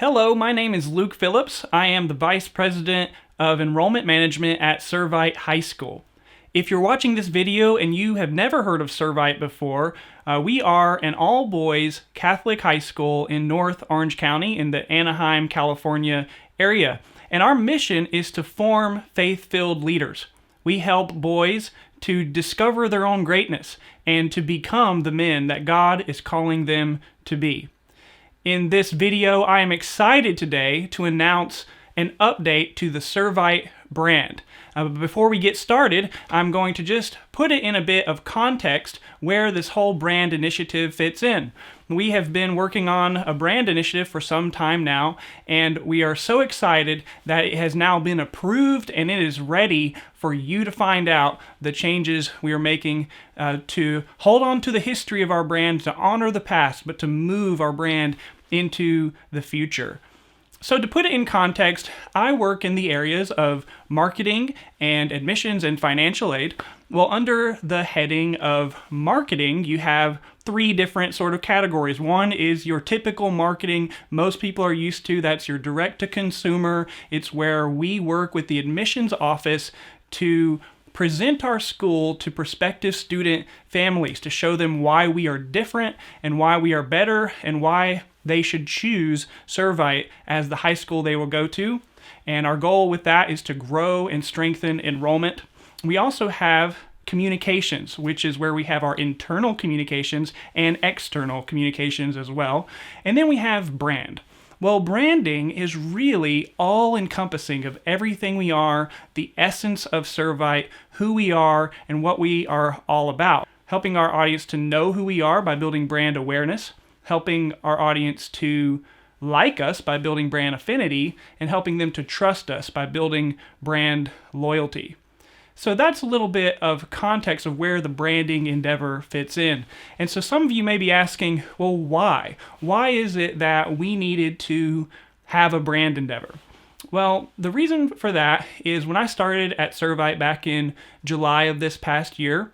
Hello, my name is Luke Phillips. I am the Vice President of Enrollment Management at Servite High School. If you're watching this video and you have never heard of Servite before, we are an all-boys Catholic high school in North Orange County in the Anaheim, California area. And our mission is to form faith-filled leaders. We help boys to discover their own greatness and to become the men that God is calling them to be. In this video, I am excited today to announce an update to the Servite brand. Before we get started, I'm going to just put it in a bit of context where this whole brand initiative fits in. We have been working on a brand initiative for some time now, and we are so excited that it has now been approved and it is ready for you to find out the changes we are making to hold on to the history of our brand, to honor the past, but to move our brand into the future. So to put it in context, I work in the areas of marketing and admissions and financial aid. Well, under the heading of marketing, you have three different sort of categories. One is your typical marketing most people are used to. That's your direct-to-consumer. It's where we work with the admissions office to present our school to prospective student families, to show them why we are different and why we are better and why they should choose Servite as the high school they will go to. And our goal with that is to grow and strengthen enrollment. We also have communications, which is where we have our internal communications and external communications as well. And then we have brand. Well, branding is really all-encompassing of everything we are, the essence of Servite, who we are, and what we are all about. Helping our audience to know who we are by building brand awareness, helping our audience to like us by building brand affinity, and helping them to trust us by building brand loyalty. So that's a little bit of context of where the branding endeavor fits in. And so some of you may be asking, well, why? Why is it that we needed to have a brand endeavor? Well, the reason for that is when I started at Servite back in July of this past year,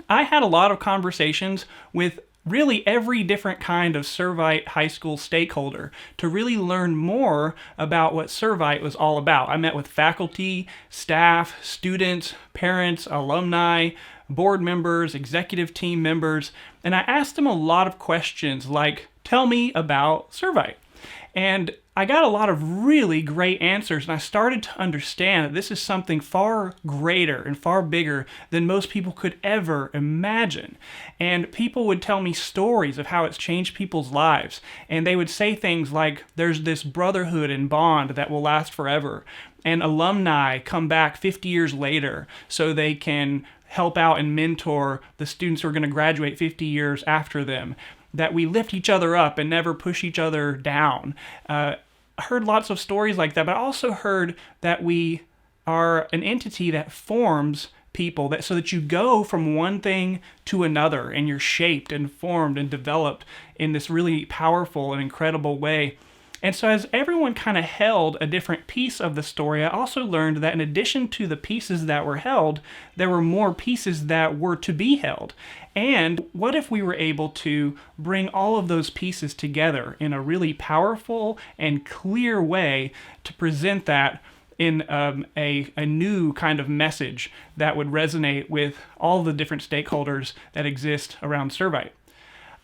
I had a lot of conversations with really every different kind of Servite High School stakeholder to really learn more about what Servite was all about. I met with faculty, staff, students, parents, alumni, board members, executive team members, and I asked them a lot of questions like, tell me about Servite. And I got a lot of really great answers, and I started to understand that this is something far greater and far bigger than most people could ever imagine. And people would tell me stories of how it's changed people's lives, and they would say things like, there's this brotherhood and bond that will last forever, and alumni come back 50 years later so they can help out and mentor the students who are going to graduate 50 years after them, that we lift each other up and never push each other down. I heard lots of stories like that, but I also heard that we are an entity that forms people, that so that you go from one thing to another and you're shaped and formed and developed in this really powerful and incredible way. And so as everyone kind of held a different piece of the story, I also learned that in addition to the pieces that were held, there were more pieces that were to be held. And what if we were able to bring all of those pieces together in a really powerful and clear way to present that in a new kind of message that would resonate with all the different stakeholders that exist around Servite?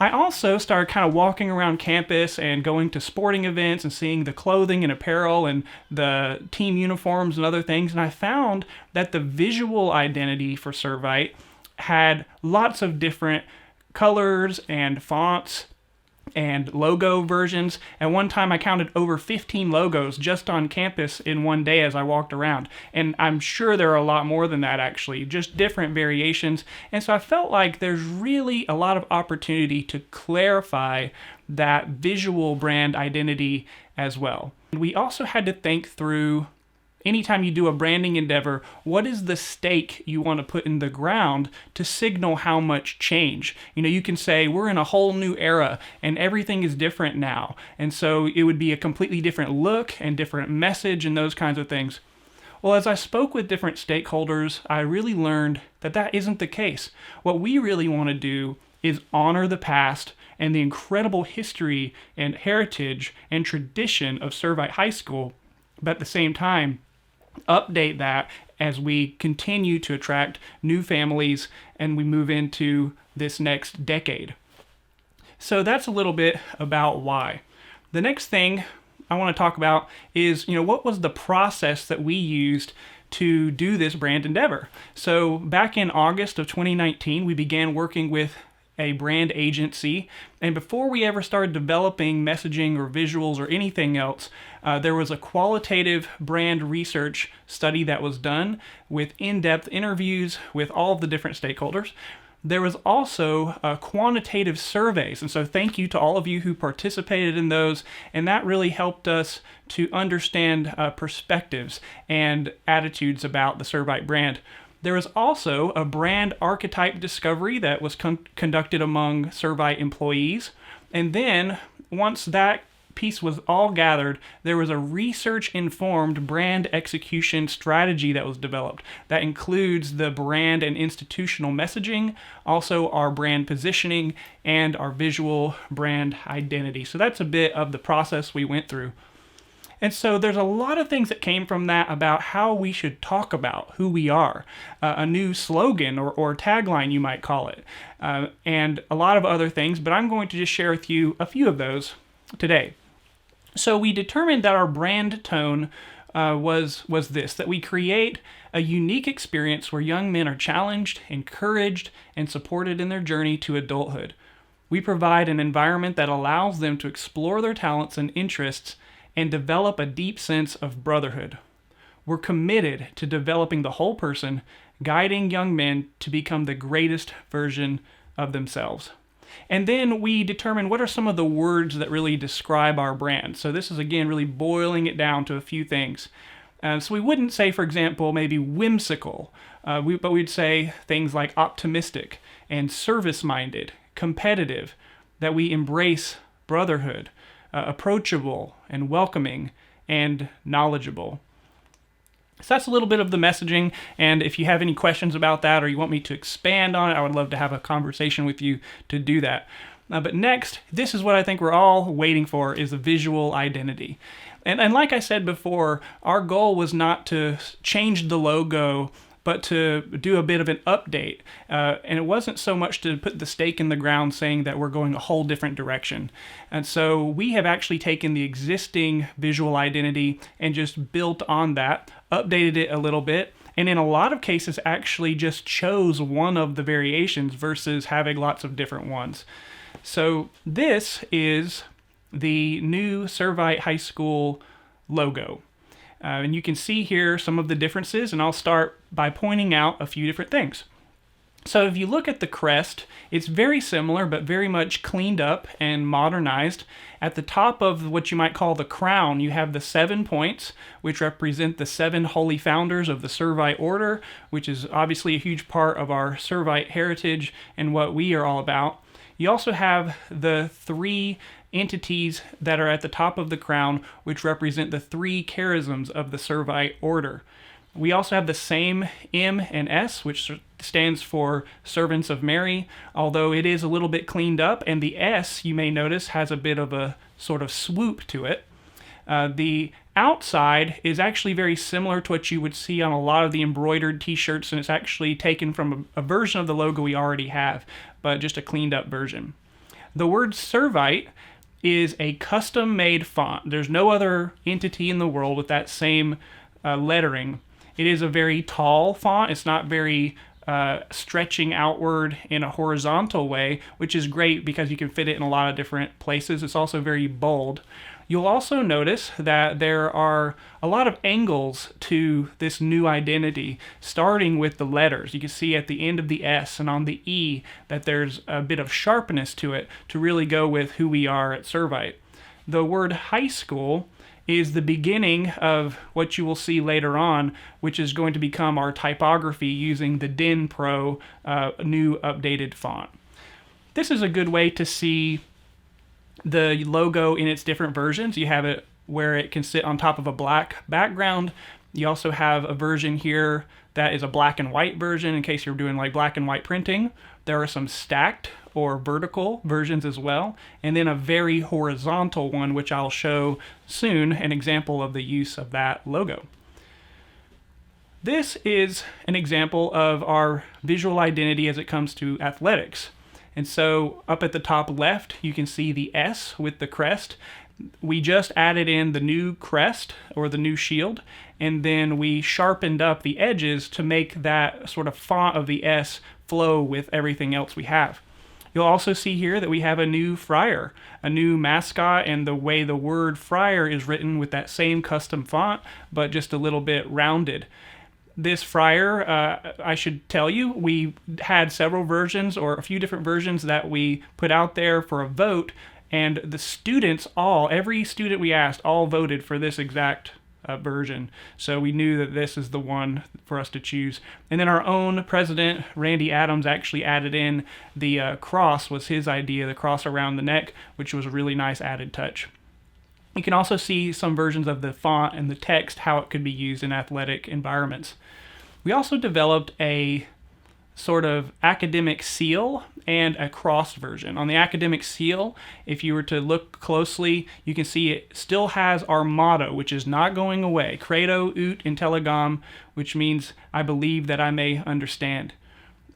I also started kind of walking around campus and going to sporting events and seeing the clothing and apparel and the team uniforms and other things, and I found that the visual identity for Servite had lots of different colors and fonts and logo versions. At one time I counted over 15 logos just on campus in one day as I walked around, and I'm sure there are a lot more than that actually, just different variations. And so I felt like there's really a lot of opportunity to clarify that visual brand identity as well. We also had to think through, anytime you do a branding endeavor, what is the stake you want to put in the ground to signal how much change? You know, you can say we're in a whole new era and everything is different now. And so it would be a completely different look and different message and those kinds of things. Well, as I spoke with different stakeholders, I really learned that that isn't the case. What we really want to do is honor the past and the incredible history and heritage and tradition of Servite High School, but at the same time, update that as we continue to attract new families and we move into this next decade. So that's a little bit about why. The next thing I want to talk about is, what was the process that we used to do this brand endeavor? So back in August of 2019, we began working with a brand agency, and before we ever started developing messaging or visuals or anything else, there was a qualitative brand research study that was done with in-depth interviews with all of the different stakeholders. There was also quantitative surveys, and so thank you to all of you who participated in those, and that really helped us to understand perspectives and attitudes about the Servite brand. There was also a brand archetype discovery that was conducted among Servite employees, and then once that piece was all gathered, there was a research-informed brand execution strategy that was developed. That includes the brand and institutional messaging, also our brand positioning, and our visual brand identity. So that's a bit of the process we went through. And so there's a lot of things that came from that about how we should talk about who we are, a new slogan or tagline, you might call it, and a lot of other things, but I'm going to just share with you a few of those today. So we determined that our brand tone was this, that we create a unique experience where young men are challenged, encouraged, and supported in their journey to adulthood. We provide an environment that allows them to explore their talents and interests and develop a deep sense of brotherhood. We're committed to developing the whole person, guiding young men to become the greatest version of themselves. And then we determine what are some of the words that really describe our brand. So this is, again, really boiling it down to a few things. So we wouldn't say, for example, maybe whimsical, but we'd say things like optimistic and service-minded, competitive, that we embrace brotherhood, approachable and welcoming and knowledgeable. So that's a little bit of the messaging, and if you have any questions about that or you want me to expand on it, I would love to have a conversation with you to do that. But next, this is what I think we're all waiting for, is a visual identity. And like I said before, our goal was not to change the logo, but to do a bit of an update. And it wasn't so much to put the stake in the ground saying that we're going a whole different direction. And so we have actually taken the existing visual identity and just built on that, updated it a little bit, and in a lot of cases actually just chose one of the variations versus having lots of different ones. So this is the new Servite High School logo. And you can see here some of the differences, and I'll start by pointing out a few different things. So if you look at the crest, it's very similar, but very much cleaned up and modernized. At the top of what you might call the crown, you have the 7 points, which represent the 7 holy founders of the Servite order, which is obviously a huge part of our Servite heritage and what we are all about. You also have the 3 entities that are at the top of the crown, which represent the 3 charisms of the Servite order. We also have the same M and S, which stands for Servants of Mary, although it is a little bit cleaned up, and the S, you may notice, has a bit of a sort of swoop to it. The outside is actually very similar to what you would see on a lot of the embroidered t-shirts, and it's actually taken from a version of the logo we already have, but just a cleaned up version. The word Servite is a custom-made font. There's no other entity in the world with that same lettering. It is a very tall font. It's not very stretching outward in a horizontal way, which is great because you can fit it in a lot of different places. It's also very bold. You'll also notice that there are a lot of angles to this new identity, starting with the letters. You can see at the end of the S and on the E that there's a bit of sharpness to it to really go with who we are at Servite. The word high school is the beginning of what you will see later on, which is going to become our typography using the Den Pro new updated font. This is a good way to see the logo in its different versions. You have it where it can sit on top of a black background, You also have a version here that is a black and white version in case you're doing like black and white printing. There are some stacked or vertical versions as well, and then a very horizontal one, which I'll show soon, an example of the use of that logo. This is an example of our visual identity as it comes to athletics. And so up at the top left, you can see the S with the crest. We just added in the new crest or the new shield, and then we sharpened up the edges to make that sort of font of the S flow with everything else we have. You'll also see here that we have a new Friar, a new mascot, and the way the word Friar is written with that same custom font, but just a little bit rounded. This Friar, I should tell you, we had several versions or a few different versions that we put out there for a vote, and the students every student we asked, all voted for this exact version. So we knew that this is the one for us to choose. And then our own president, Randy Adams, actually added in the cross, was his idea, the cross around the neck, which was a really nice added touch. You can also see some versions of the font and the text, how it could be used in athletic environments. We also developed a sort of academic seal and a cross version. On the academic seal, if you were to look closely, you can see it still has our motto, which is not going away, Credo ut intelligam, which means I believe that I may understand.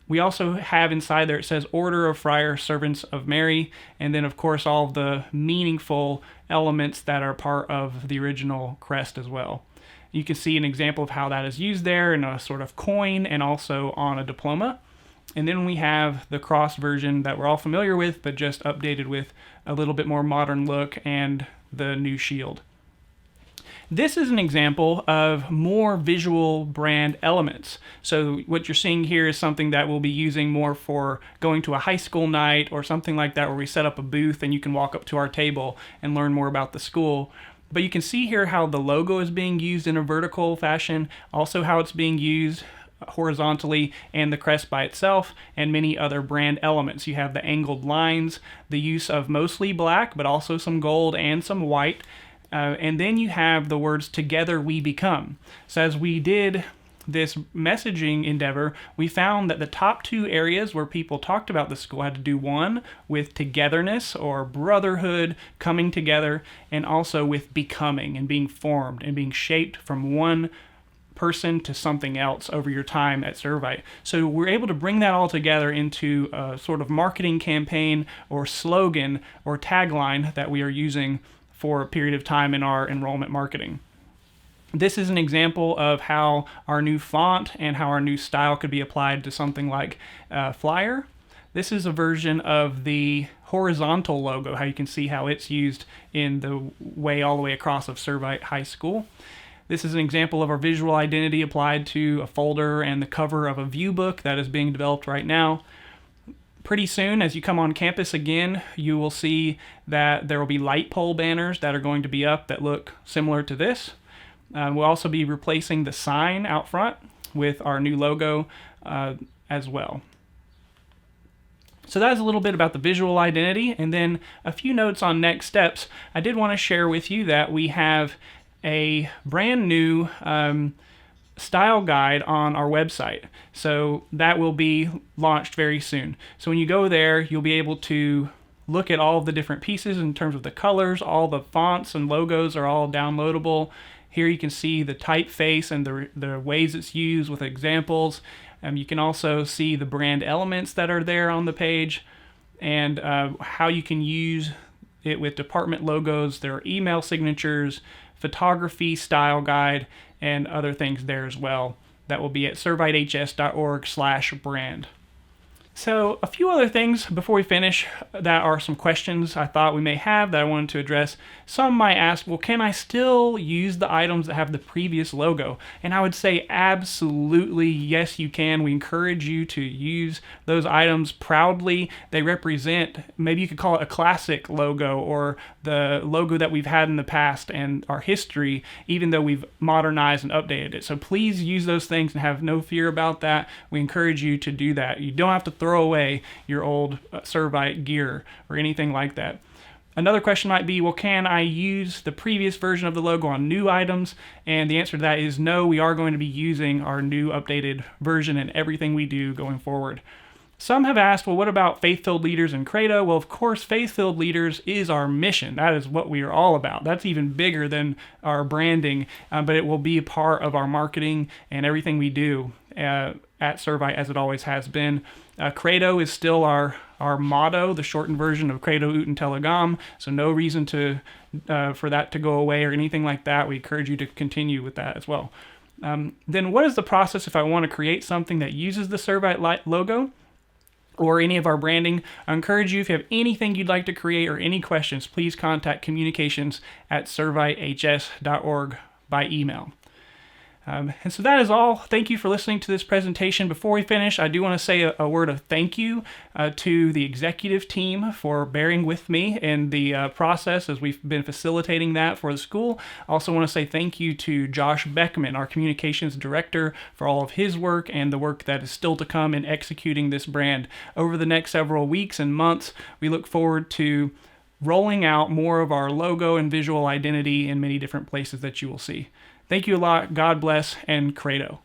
We also have inside there, it says Order of Friar Servants of Mary, and then of course all of the meaningful elements that are part of the original crest as well. You can see an example of how that is used there in a sort of coin and also on a diploma. And then we have the cross version that we're all familiar with, but just updated with a little bit more modern look and the new shield. This is an example of more visual brand elements. So what you're seeing here is something that we'll be using more for going to a high school night or something like that, where we set up a booth and you can walk up to our table and learn more about the school. But you can see here how the logo is being used in a vertical fashion, also how it's being used horizontally, and the crest by itself, and many other brand elements. You have the angled lines, the use of mostly black, but also some gold and some white. And then you have the words "Together we become." So as we did this messaging endeavor, we found that the top two areas where people talked about the school had to do, one, with togetherness or brotherhood, coming together, and also with becoming and being formed and being shaped from one person to something else over your time at Servite. So we're able to bring that all together into a sort of marketing campaign or slogan or tagline that we are using for a period of time in our enrollment marketing. This is an example of how our new font and how our new style could be applied to something like flyer. This is a version of the horizontal logo, how you can see how it's used in the way all the way across of Servite High School. This is an example of our visual identity applied to a folder and the cover of a view book that is being developed right now. Pretty soon, as you come on campus again, you will see that there will be light pole banners that are going to be up that look similar to this. We'll also be replacing the sign out front with our new logo as well. So that is a little bit about the visual identity, and then a few notes on next steps. I did want to share with you that we have a brand new style guide on our website. So that will be launched very soon. So when you go there, you'll be able to look at all of the different pieces in terms of the colors. All the fonts and logos are all downloadable. Here you can see the typeface and the ways it's used with examples. You can also see the brand elements that are there on the page, and how you can use it with department logos. There are email signatures, photography style guide, and other things there as well. That will be at servitehs.org/brand. So a few other things before we finish that are some questions I thought we may have that I wanted to address. Some might ask, well, can I still use the items that have the previous logo? And I would say absolutely yes, you can. We encourage you to use those items proudly. They represent, maybe you could call it a classic logo, or the logo that we've had in the past and our history, even though we've modernized and updated it. So please use those things and have no fear about that. We encourage you to do that. You don't have to throw away your old Servite gear or anything like that. Another question might be, well, can I use the previous version of the logo on new items? And the answer to that is no, we are going to be using our new updated version in everything we do going forward. Some have asked, well, what about faith-filled leaders in Credo? Well, of course, faith-filled leaders is our mission. That is what we are all about. That's even bigger than our branding, but it will be a part of our marketing and everything we do at Servite, as it always has been. Credo is still our motto, the shortened version of Credo Ut Intelligam, so no reason to for that to go away or anything like that. We encourage you to continue with that as well. Then what is the process if I want to create something that uses the Servite logo or any of our branding? I encourage you, if you have anything you'd like to create or any questions, please contact communications@servitehs.org by email. And so that is all. Thank you for listening to this presentation. Before we finish, I do want to say a word of thank you to the executive team for bearing with me in the process as we've been facilitating that for the school. I also want to say thank you to Josh Beckman, our communications director, for all of his work and the work that is still to come in executing this brand. Over the next several weeks and months, we look forward to rolling out more of our logo and visual identity in many different places that you will see. Thank you a lot. God bless, and Credo.